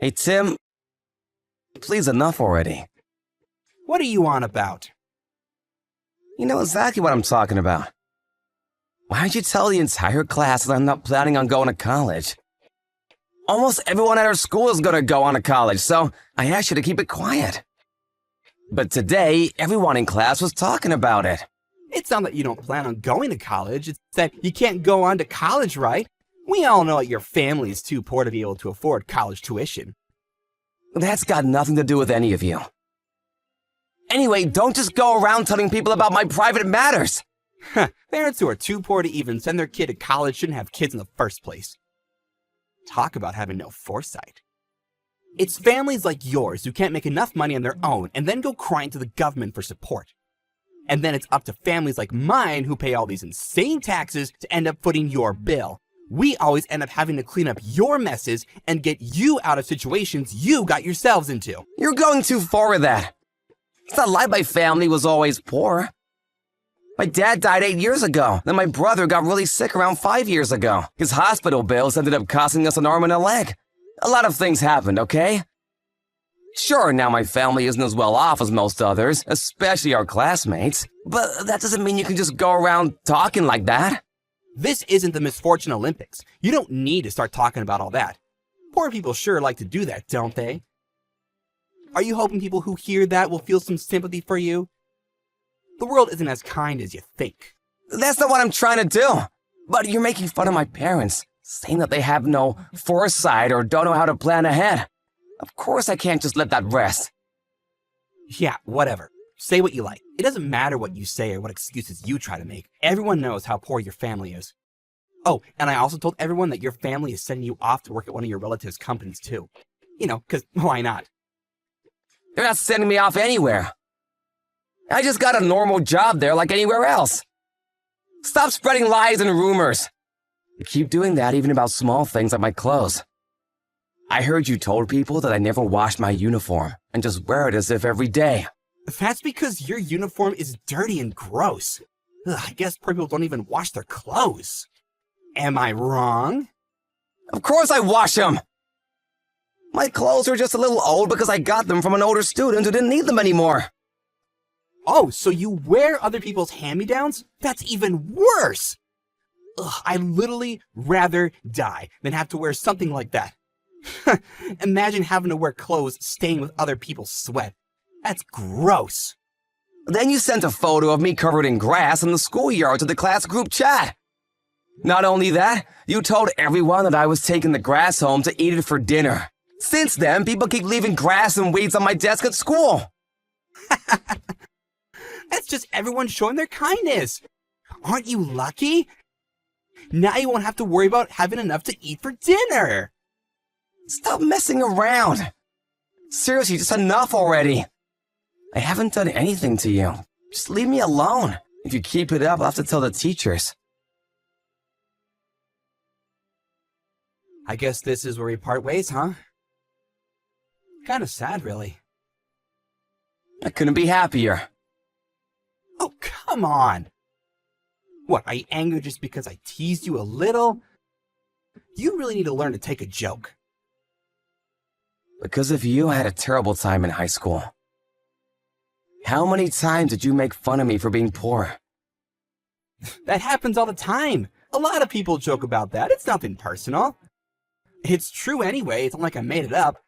Hey, Tim, please enough already. What are you on about? You know exactly what I'm talking about. Why don't you tell the entire class that I'm not planning on going to college? Almost everyone at our school is gonna go on to college, so I asked you to keep it quiet. But today, everyone in class was talking about it. It's not that you don't plan on going to college, it's that you can't go on to college, right? We all know that your family is too poor to be able to afford college tuition. That's got nothing to do with any of you. Anyway, don't just go around telling people about my private matters. Parents who are too poor to even send their kid to college shouldn't have kids in the first place. Talk about having no foresight. It's families like yours who can't make enough money on their own and then go crying to the government for support. And then it's up to families like mine who pay all these insane taxes to end up footing your bill. We always end up having to clean up your messes and get you out of situations you got yourselves into. You're going too far with that. It's not like my family was always poor. My dad died 8 years ago. Then my brother got really sick around 5 years ago. His hospital bills ended up costing us an arm and a leg. A lot of things happened, okay? Sure, now my family isn't as well off as most others, especially our classmates. But that doesn't mean you can just go around talking like that. This isn't the Misfortune Olympics. You don't need to start talking about all that. Poor people sure like to do that, don't they? Are you hoping people who hear that will feel some sympathy for you? The world isn't as kind as you think. That's not what I'm trying to do. But you're making fun of my parents, saying that they have no foresight or don't know how to plan ahead. Of course I can't just let that rest. Yeah, whatever. Say what you like. It doesn't matter what you say or what excuses you try to make. Everyone knows how poor your family is. Oh, and I also told everyone that your family is sending you off to work at one of your relatives' companies too. You know, because why not? They're not sending me off anywhere. I just got a normal job there like anywhere else. Stop spreading lies and rumors. You keep doing that even about small things like my clothes. I heard you told people that I never washed my uniform and just wear it as if every day. That's because your uniform is dirty and gross. Ugh, I guess poor people don't even wash their clothes. Am I wrong? Of course I wash them! My clothes are just a little old because I got them from an older student who didn't need them anymore. Oh, so you wear other people's hand-me-downs? That's even worse! Ugh, I'd literally rather die than have to wear something like that. Imagine having to wear clothes stained with other people's sweat. That's gross. Then you sent a photo of me covered in grass in the schoolyard to the class group chat. Not only that, you told everyone that I was taking the grass home to eat it for dinner. Since then, people keep leaving grass and weeds on my desk at school. That's just everyone showing their kindness. Aren't you lucky? Now you won't have to worry about having enough to eat for dinner. Stop messing around. Seriously, just enough already. I haven't done anything to you. Just leave me alone. If you keep it up, I'll have to tell the teachers. I guess this is where we part ways, huh? Kind of sad, really. I couldn't be happier. Oh, come on. What, are you angry just because I teased you a little? You really need to learn to take a joke. Because of you, I had a terrible time in high school. How many times did you make fun of me for being poor? That happens all the time. A lot of people joke about that. It's nothing personal. It's true anyway. It's not like I made it up.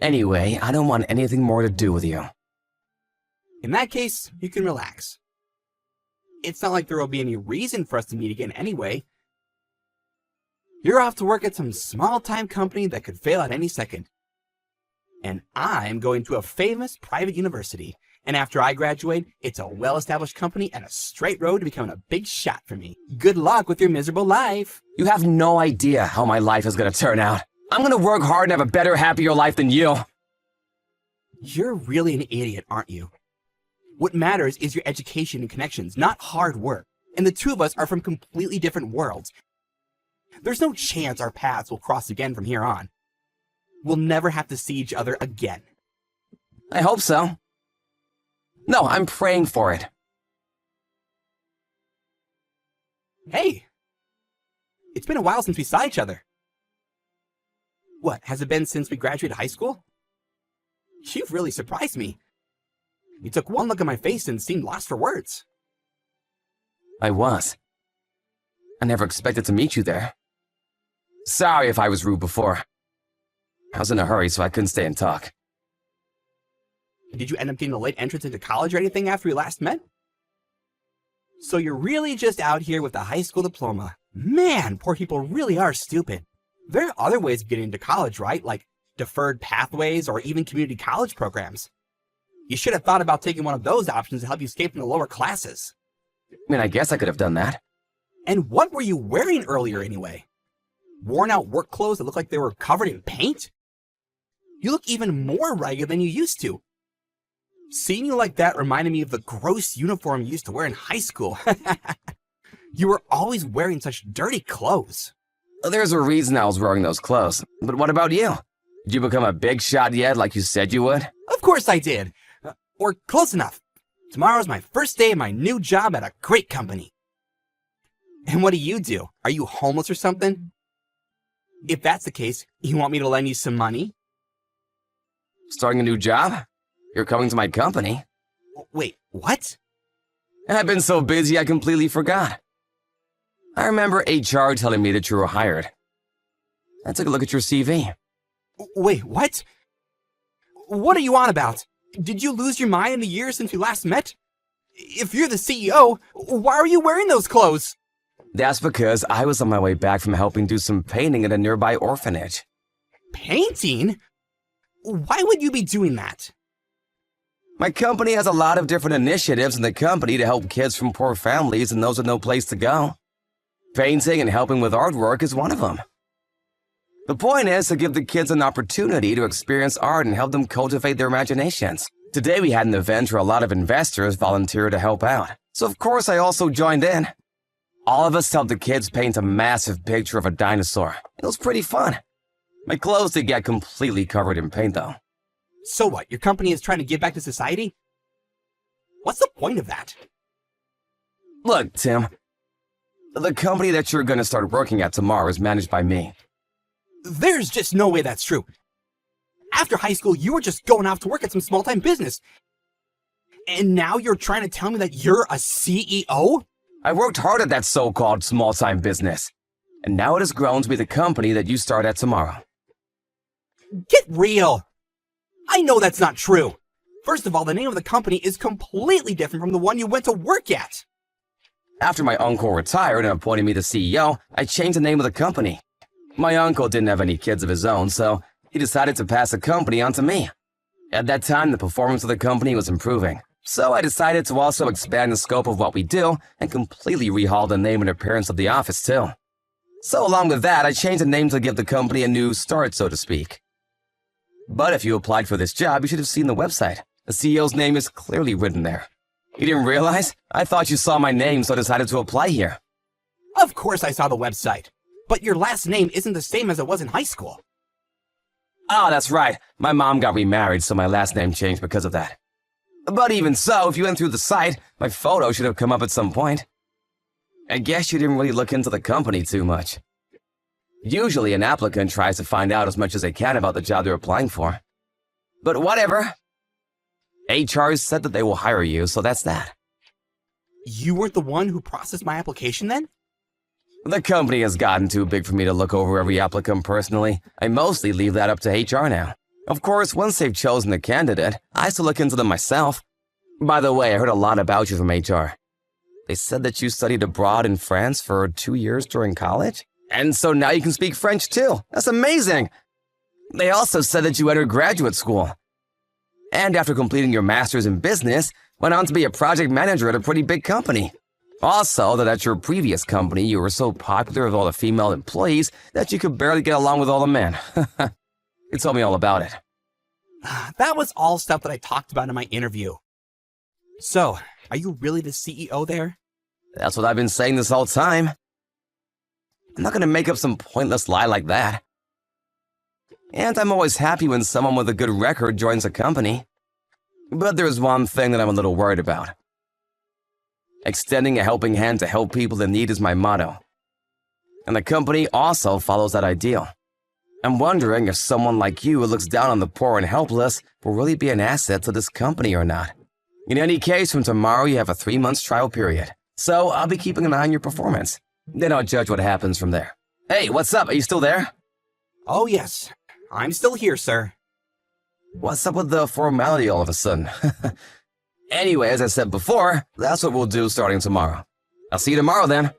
Anyway, I don't want anything more to do with you. In that case, you can relax. It's not like there will be any reason for us to meet again anyway. You're off to work at some small-time company that could fail at any second. And I'm going to a famous private university. And after I graduate, it's a well-established company and a straight road to becoming a big shot for me. Good luck with your miserable life. You have no idea how my life is going to turn out. I'm going to work hard and have a better, happier life than you. You're really an idiot, aren't you? What matters is your education and connections, not hard work. And the two of us are from completely different worlds. There's no chance our paths will cross again from here on. We'll never have to see each other again. I hope so. No, I'm praying for it. Hey! It's been a while since we saw each other. What, has it been since we graduated high school? You've really surprised me. You took one look at my face and seemed lost for words. I was. I never expected to meet you there. Sorry if I was rude before. I was in a hurry, so I couldn't stay and talk. Did you end up getting a late entrance into college or anything after we last met? So you're really just out here with a high school diploma. Man, poor people really are stupid. There are other ways of getting into college, right? Like deferred pathways or even community college programs. You should have thought about taking one of those options to help you escape from the lower classes. I mean, I guess I could have done that. And what were you wearing earlier anyway? Worn out work clothes that look like they were covered in paint? You look even more ragged than you used to. Seeing you like that reminded me of the gross uniform you used to wear in high school. You were always wearing such dirty clothes. There's a reason I was wearing those clothes. But what about you? Did you become a big shot yet like you said you would? Of course I did. Or close enough. Tomorrow's my first day of my new job at a great company. And what do? Are you homeless or something? If that's the case, you want me to lend you some money? Starting a new job? You're coming to my company? Wait, what? I've been so busy I completely forgot. I remember HR telling me that you were hired. I took a look at your CV. Wait, what? What are you on about? Did you lose your mind in the years since we last met? If you're the CEO, why are you wearing those clothes? That's because I was on my way back from helping do some painting at a nearby orphanage. Painting? Why would you be doing that? My company has a lot of different initiatives in the company to help kids from poor families and those with no place to go. Painting and helping with artwork is one of them. The point is to give the kids an opportunity to experience art and help them cultivate their imaginations. Today we had an event where a lot of investors volunteered to help out, so of course I also joined in. All of us helped the kids paint a massive picture of a dinosaur. It was pretty fun. My clothes did get completely covered in paint though. So what, your company is trying to give back to society? What's the point of that? Look, Tim, the company that you're going to start working at tomorrow is managed by me. There's just no way that's true. After high school, you were just going off to work at some small-time business. And now you're trying to tell me that you're a CEO? I worked hard at that so-called small-time business, and now it has grown to be the company that you start at tomorrow. Get real! I know that's not true. First of all, the name of the company is completely different from the one you went to work at. After my uncle retired and appointed me the CEO, I changed the name of the company. My uncle didn't have any kids of his own, so he decided to pass the company on to me. At that time, the performance of the company was improving, so I decided to also expand the scope of what we do and completely rehaul the name and appearance of the office too. So along with that, I changed the name to give the company a new start, so to speak. But if you applied for this job, you should have seen the website. The CEO's name is clearly written there. You didn't realize? I thought you saw my name, so I decided to apply here. Of course I saw the website. But your last name isn't the same as it was in high school. Oh, that's right. My mom got remarried, so my last name changed because of that. But even so, if you went through the site, my photo should have come up at some point. I guess you didn't really look into the company too much. Usually an applicant tries to find out as much as they can about the job they're applying for. But whatever. HR said that they will hire you, so that's that. You weren't the one who processed my application then? The company has gotten too big for me to look over every applicant personally. I mostly leave that up to HR now. Of course, once they've chosen the candidate, I still look into them myself. By the way, I heard a lot about you from HR. They said that you studied abroad in France for 2 years during college? And so now you can speak French too. That's amazing! They also said that you entered graduate school. And after completing your master's in business, went on to be a project manager at a pretty big company. Also, that at your previous company, you were so popular with all the female employees that you could barely get along with all the men. You told me all about it. That was all stuff that I talked about in my interview. So, are you really the CEO there? That's what I've been saying this whole time. I'm not gonna make up some pointless lie like that. And I'm always happy when someone with a good record joins a company. But there's one thing that I'm a little worried about. Extending a helping hand to help people in need is my motto. And the company also follows that ideal. I'm wondering if someone like you who looks down on the poor and helpless will really be an asset to this company or not. In any case, from tomorrow you have a 3-month trial period, so I'll be keeping an eye on your performance. Then I'll judge what happens from there. Hey, what's up? Are you still there? Oh yes, I'm still here, sir. What's up with the formality all of a sudden? Anyway, as I said before, that's what we'll do starting tomorrow. I'll see you tomorrow then.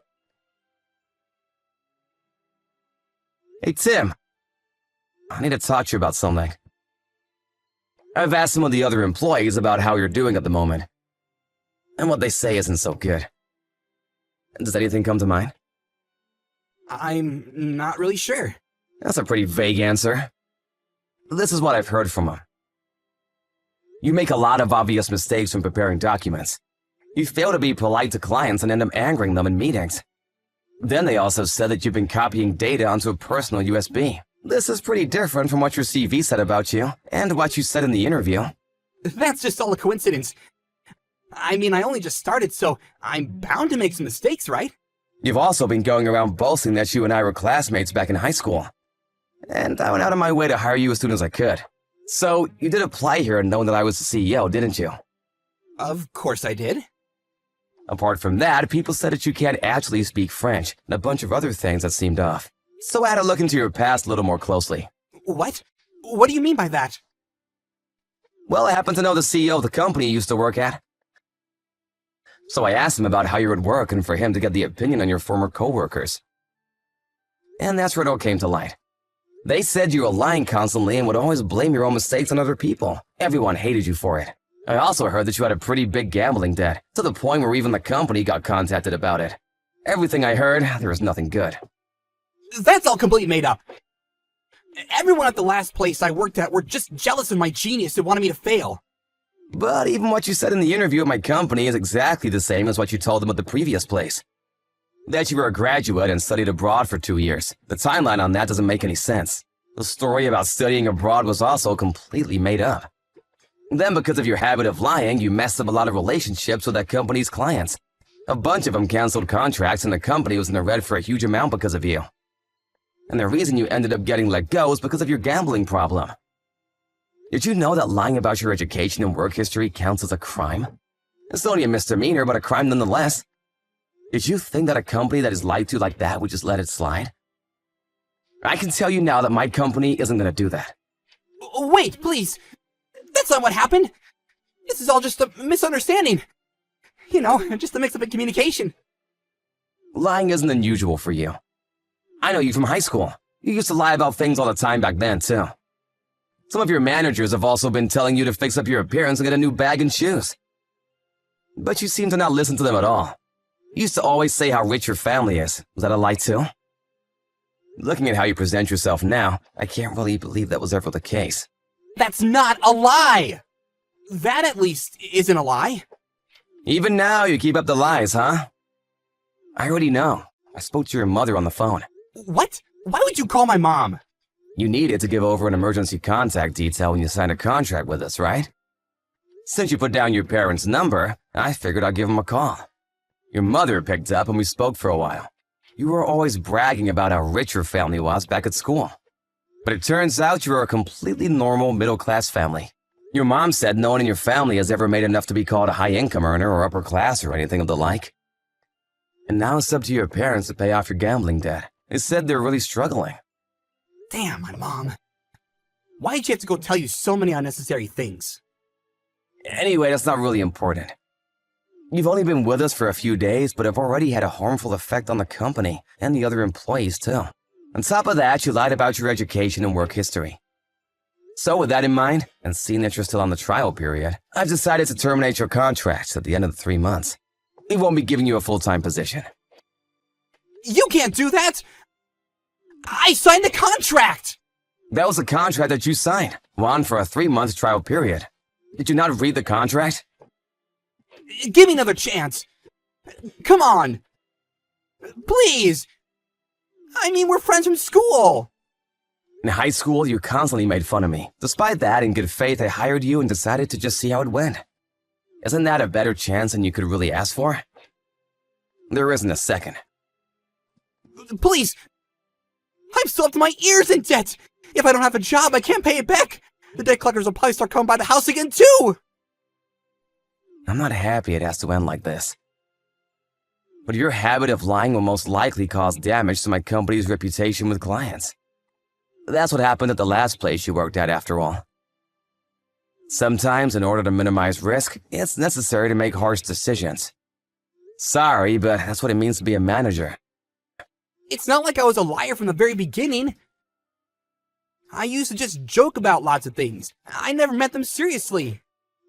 Hey, Tim. I need to talk to you about something. I've asked some of the other employees about how you're doing at the moment, and what they say isn't so good. Does anything come to mind? I'm not really sure. That's a pretty vague answer. This is what I've heard from them. You make a lot of obvious mistakes when preparing documents. You fail to be polite to clients and end up angering them in meetings. Then they also said that you've been copying data onto a personal USB. This is pretty different from what your CV said about you, and what you said in the interview. That's just all a coincidence. I mean, I only just started, so I'm bound to make some mistakes, right? You've also been going around boasting that you and I were classmates back in high school. And I went out of my way to hire you as soon as I could. So, you did apply here knowing that I was the CEO, didn't you? Of course I did. Apart from that, people said that you can't actually speak French, and a bunch of other things that seemed off. So I had to look into your past a little more closely. What? What do you mean by that? Well, I happen to know the CEO of the company you used to work at. So I asked him about how you would work and for him to get the opinion on your former co-workers. And that's where it all came to light. They said you were lying constantly and would always blame your own mistakes on other people. Everyone hated you for it. I also heard that you had a pretty big gambling debt, to the point where even the company got contacted about it. Everything I heard, there was nothing good. That's all completely made up. Everyone at the last place I worked at were just jealous of my genius and wanted me to fail. But even what you said in the interview at my company is exactly the same as what you told them at the previous place. That you were a graduate and studied abroad for 2 years. The timeline on that doesn't make any sense. The story about studying abroad was also completely made up. Then, because of your habit of lying, you messed up a lot of relationships with that company's clients. A bunch of them canceled contracts and the company was in the red for a huge amount because of you. And the reason you ended up getting let go is because of your gambling problem. Did you know that lying about your education and work history counts as a crime? It's only a misdemeanor, but a crime nonetheless. Did you think that a company that is lied to like that would just let it slide? I can tell you now that my company isn't going to do that. Wait, please. That's not what happened. This is all just a misunderstanding. You know, just a mix-up in communication. Lying isn't unusual for you. I know you from high school. You used to lie about things all the time back then, too. Some of your managers have also been telling you to fix up your appearance and get a new bag and shoes. But you seem to not listen to them at all. You used to always say how rich your family is. Was that a lie, too? Looking at how you present yourself now, I can't really believe that was ever the case. That's not a lie! That, at least, isn't a lie. Even now, you keep up the lies, huh? I already know. I spoke to your mother on the phone. What? Why would you call my mom? You needed to give over an emergency contact detail when you signed a contract with us, right? Since you put down your parents' number, I figured I'd give them a call. Your mother picked up and we spoke for a while. You were always bragging about how rich your family was back at school. But it turns out you're a completely normal middle-class family. Your mom said no one in your family has ever made enough to be called a high-income earner or upper class or anything of the like. And now it's up to your parents to pay off your gambling debt. They said they're really struggling. Damn, my mom. Why'd you have to go tell you so many unnecessary things? Anyway, that's not really important. You've only been with us for a few days, but have already had a harmful effect on the company and the other employees, too. On top of that, you lied about your education and work history. So with that in mind, and seeing that you're still on the trial period, I've decided to terminate your contract at the end of the 3 months. We won't be giving you a full-time position. You can't do that! I signed a contract! That was a contract that you signed, one for a 3-month trial period. Did you not read the contract? Give me another chance! Come on! Please! I mean, we're friends from school! In high school, you constantly made fun of me. Despite that, in good faith, I hired you and decided to just see how it went. Isn't that a better chance than you could really ask for? There isn't a second. Please! I'm still up to my ears in debt! If I don't have a job, I can't pay it back. The debt collectors will probably start coming by the house again too. I'm not happy it has to end like this. But your habit of lying will most likely cause damage to my company's reputation with clients. That's what happened at the last place you worked at, after all. Sometimes, in order to minimize risk, it's necessary to make harsh decisions. Sorry, but that's what it means to be a manager. It's not like I was a liar from the very beginning. I used to just joke about lots of things. I never meant them seriously.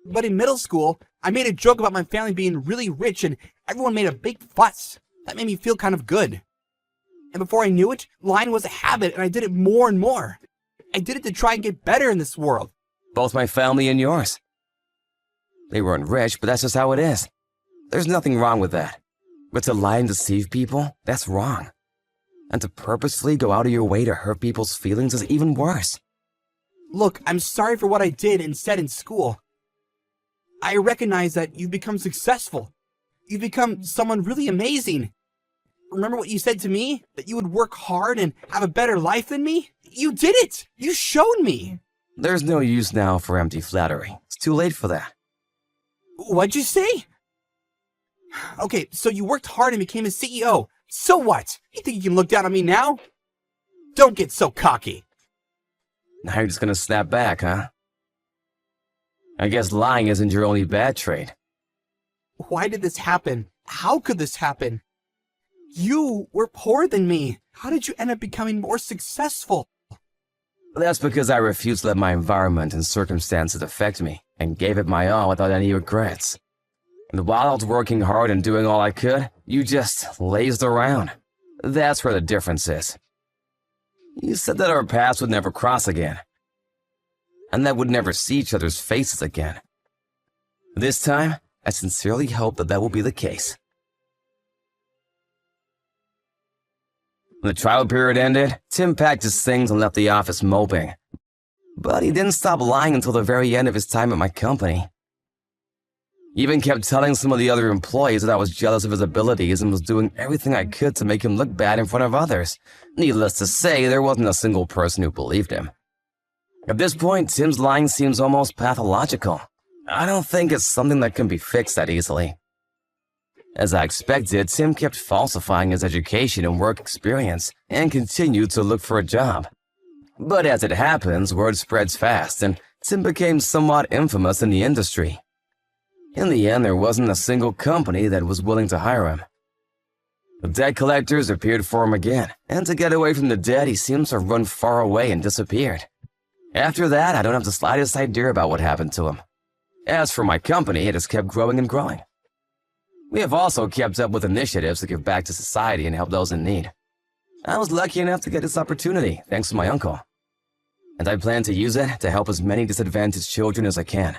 But in middle school, I made a joke about my family being really rich and everyone made a big fuss. That made me feel kind of good. And before I knew it, lying was a habit and I did it more and more. I did it to try and get better in this world. Both my family and yours. They weren't rich, but that's just how it is. There's nothing wrong with that. But to lie and deceive people, that's wrong. And to purposefully go out of your way to hurt people's feelings is even worse. Look, I'm sorry for what I did and said in school. I recognize that you've become successful. You've become someone really amazing. Remember what you said to me? That you would work hard and have a better life than me? You did it! You showed me! There's no use now for empty flattery. It's too late for that. What'd you say? Okay, so you worked hard and became a CEO. So what? You think you can look down on me now? Don't get so cocky. Now you're just gonna snap back, huh? I guess lying isn't your only bad trait. Why did this happen? How could this happen? You were poorer than me. How did you end up becoming more successful? That's because I refused to let my environment and circumstances affect me, and gave it my all without any regrets. And while I was working hard and doing all I could, you just lazed around. That's where the difference is. You said that our paths would never cross again, and that we'd never see each other's faces again. This time, I sincerely hope that will be the case. When the trial period ended, Tim packed his things and left the office moping. But he didn't stop lying until the very end of his time at my company. He even kept telling some of the other employees that I was jealous of his abilities and was doing everything I could to make him look bad in front of others. Needless to say, there wasn't a single person who believed him. At this point, Tim's lying seems almost pathological. I don't think it's something that can be fixed that easily. As I expected, Tim kept falsifying his education and work experience and continued to look for a job. But as it happens, word spreads fast, and Tim became somewhat infamous in the industry. In the end, there wasn't a single company that was willing to hire him. The debt collectors appeared for him again, and to get away from the debt, he seems to have run far away and disappeared. After that, I don't have the slightest idea about what happened to him. As for my company, it has kept growing and growing. We have also kept up with initiatives to give back to society and help those in need. I was lucky enough to get this opportunity, thanks to my uncle. And I plan to use it to help as many disadvantaged children as I can.